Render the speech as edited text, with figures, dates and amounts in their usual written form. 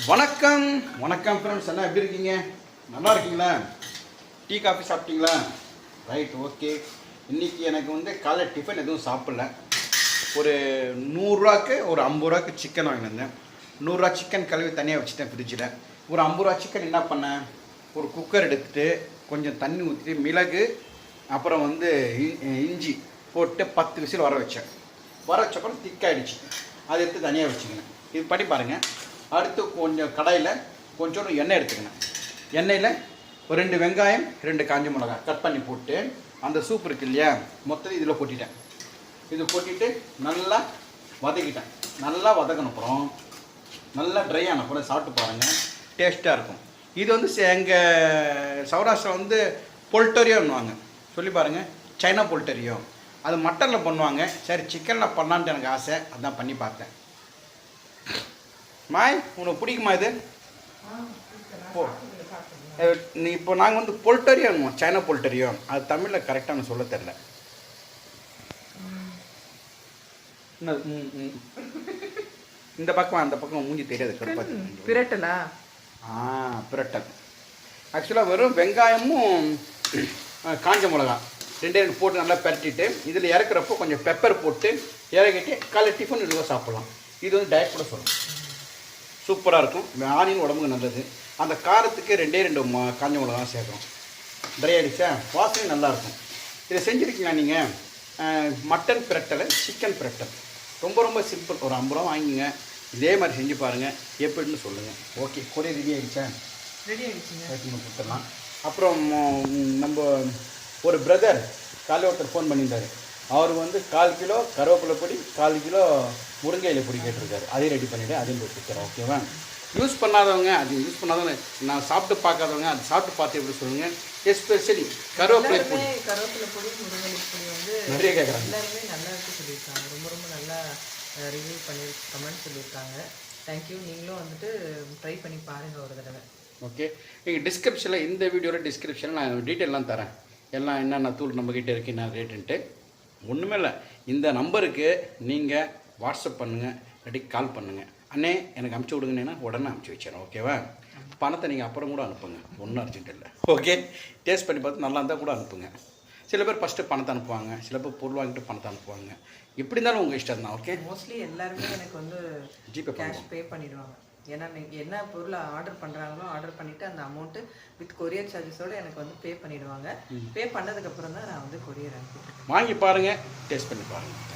வணக்கம் வணக்கம் ஃப்ரெண்ட்ஸ், என்ன எப்படி இருக்கீங்க? நல்லா இருக்கீங்களா? டீ காஃபி சாப்பிட்டீங்களா? Right, okay. இன்றைக்கி எனக்கு காலைல டிஃபன் எதுவும் சாப்பிடல. ஒரு 100 ரூபாய்க்கு ஒரு 50 ரூபாய்க்கு சிக்கன் வாங்கினேன். 100 ரூபா சிக்கன் கழுவி தனியாக வச்சுட்டேன் ஃப்ரிட்ஜில். ஒரு 50 ரூபா சிக்கன் என்ன பண்ணேன், ஒரு குக்கர் எடுத்துகிட்டு கொஞ்சம் தண்ணி ஊற்றிட்டு மிளகு அப்புறம் இஞ்சி போட்டு 10 விசில் வர வச்சேன். வர வச்சப்பறம் திக்காயிடுச்சு. அதை எடுத்து தனியாக வச்சுக்கினேன். இது பண்ணி பாருங்கள். அடுத்து கொஞ்சம் கடாயில் கொஞ்சோண்டு எண்ணெய் எடுத்துக்கணும். எண்ணெயில் ஒரு 2 வெங்காயம் 2 காஞ்ச மிளகாய் கட் பண்ணி போட்டு அந்த சூப் இருக்கு இல்லையா, மொத்தம் இதில் கொட்டிட்டேன். இது கொட்டிட்டு நல்லா வதக்கிட்டேன். நல்லா வதக்கின அப்புறம் நல்லா ட்ரை ஆன அப்புறம் சாப்பிட்டு பாருங்கள், டேஸ்ட்டாக இருக்கும். இது எங்கள் சௌராஷ்டிரா பொல்டரியோன்னுவாங்க. சொல்லி பாருங்கள், சைனா பொல்டரியோ. அது மட்டனில் பண்ணுவாங்க. சரி, சிக்கனில் பண்ணலான்ட்டு எனக்கு ஆசை, அதான் பண்ணி பார்த்தேன். மாய், உனக்கு பிடிக்குமா இது? நீ இப்போ நாங்கள் பொல்டரியோ, சைனா பொல்டரியோ, அது தமிழில் கரெக்டாக நான் சொல்ல தெரில. இந்த பக்கம் அந்த பக்கம் மூஞ்சி தெரியாது. பிரட்டலா? பிரட்டல். ஆக்சுவலாக வெறும் வெங்காயமும் காஞ்ச மிளகா 2 போட்டு நல்லா பரட்டிட்டு இதில் இறக்குறப்போ கொஞ்சம் பெப்பர் போட்டு இறக்கிட்டு காலை டிஃபன் இதுவாக சாப்பிட்லாம். இது டயட் கூட சொல்லலாம். சூப்பராக இருக்கும். ஆனியன் உடம்புக்கு நல்லது. அந்த காரத்துக்கு 2 காஞ்ச மிளகா தான் சேர்க்கணும். ட்ரை ஆகிடுச்சா, வாசனை நல்லாயிருக்கும். இதை செஞ்சுருக்கீங்களா நீங்கள்? மட்டன் பிரட்டலை, சிக்கன் பிரட்டல் ரொம்ப ரொம்ப சிம்பிள். ஒரு 50 ரூபா வாங்கிங்க, இதே மாதிரி செஞ்சு பாருங்கள், எப்படின்னு சொல்லுங்கள். ஓகே, கொரியர் ரெடி ஆகிடுச்சா? ரெடி ஆகிடுச்சுங்க. கொடுத்துடலாம். அப்புறம் நம்ம ஒரு பிரதர் காலையில் ஒருத்தர் ஃபோன் பண்ணியிருந்தார். அவர் 1/4 கிலோ கருவேப்பிலை பொடி, 1/4 கிலோ முருங்கை இலை பொடி கேட்டிருக்காரு. அதையும் ரெடி பண்ணிவிட்டு அதையும் போய் கொடுத்துறேன். ஓகேவா? யூஸ் பண்ணாதவங்க, அது யூஸ் பண்ணாதவங்க, நான் சாப்பிட்டு பார்க்காதவங்க அது சாப்பிட்டு பார்த்து எப்படி சொல்லுங்கள். எஸ்பெஷலி கருவேப்பிலை பொடி, முருங்கை பொடி நிறைய கேட்குறாங்க. எல்லாருமே நல்லா இருக்கு சொல்லியிருக்காங்க. ரொம்ப ரொம்ப நல்லா ரிவ்யூ பண்ணி கமெண்ட் சொல்லியிருக்காங்க. தேங்க்யூ. நீங்களும் ட்ரை பண்ணி பாருங்கள் ஒரு தடவை. ஓகே, நீங்கள் டிஸ்கிரிப்ஷனில், இந்த வீடியோவில் டிஸ்கிரிப்ஷனில் நான் டீட்டெயிலாம் தரேன். எல்லாம் என்னென்ன தூள் நம்மக்கிட்ட இருக்குது, என்ன ரேட்டுன்ட்டு. ஒன்றுமே இல்லை, இந்த நம்பருக்கு நீங்கள் வாட்ஸ்அப் பண்ணுங்கள், இல்லாட்டி கால் பண்ணுங்கள். அண்ணே எனக்கு அனுப்பிச்சி விடுங்கண்ணா, உடனே அனுப்பிச்சி வச்சிடறேன். ஓகேவா? பணத்தை நீங்கள் அப்புறம் கூட அனுப்புங்க, ஒன்றும் அர்ஜென்ட் இல்லை. ஓகே, டேஸ்ட் பண்ணி பார்த்து நல்லா இருந்தால் கூட அனுப்புங்க. சில பேர் ஃபஸ்ட்டு பணத்தை அனுப்புவாங்க, சில பேர் பொருள் வாங்கிட்டு பணத்தை அனுப்புவாங்க. எப்படி இருந்தாலும் உங்கள் இஷ்டம் தான். ஓகே, மோஸ்ட்லி எல்லாருமே எனக்கு ஜிபே கேஷ் பே பண்ணிடுவாங்க. ஏன்னா நீங்கள் என்ன பொருளை ஆர்டர் பண்ணுறாங்களோ ஆர்டர் பண்ணிவிட்டு அந்த அமௌண்ட்டு வித் கொரியர் சார்ஜஸோடு எனக்கு பே பண்ணிவிடுவாங்க. பே பண்ணதுக்கப்புறம் தான் நான் கொரியர் அனுப்பிடுவேன். வாங்கி பாருங்கள், டேஸ்ட் பண்ணி பாருங்கள்.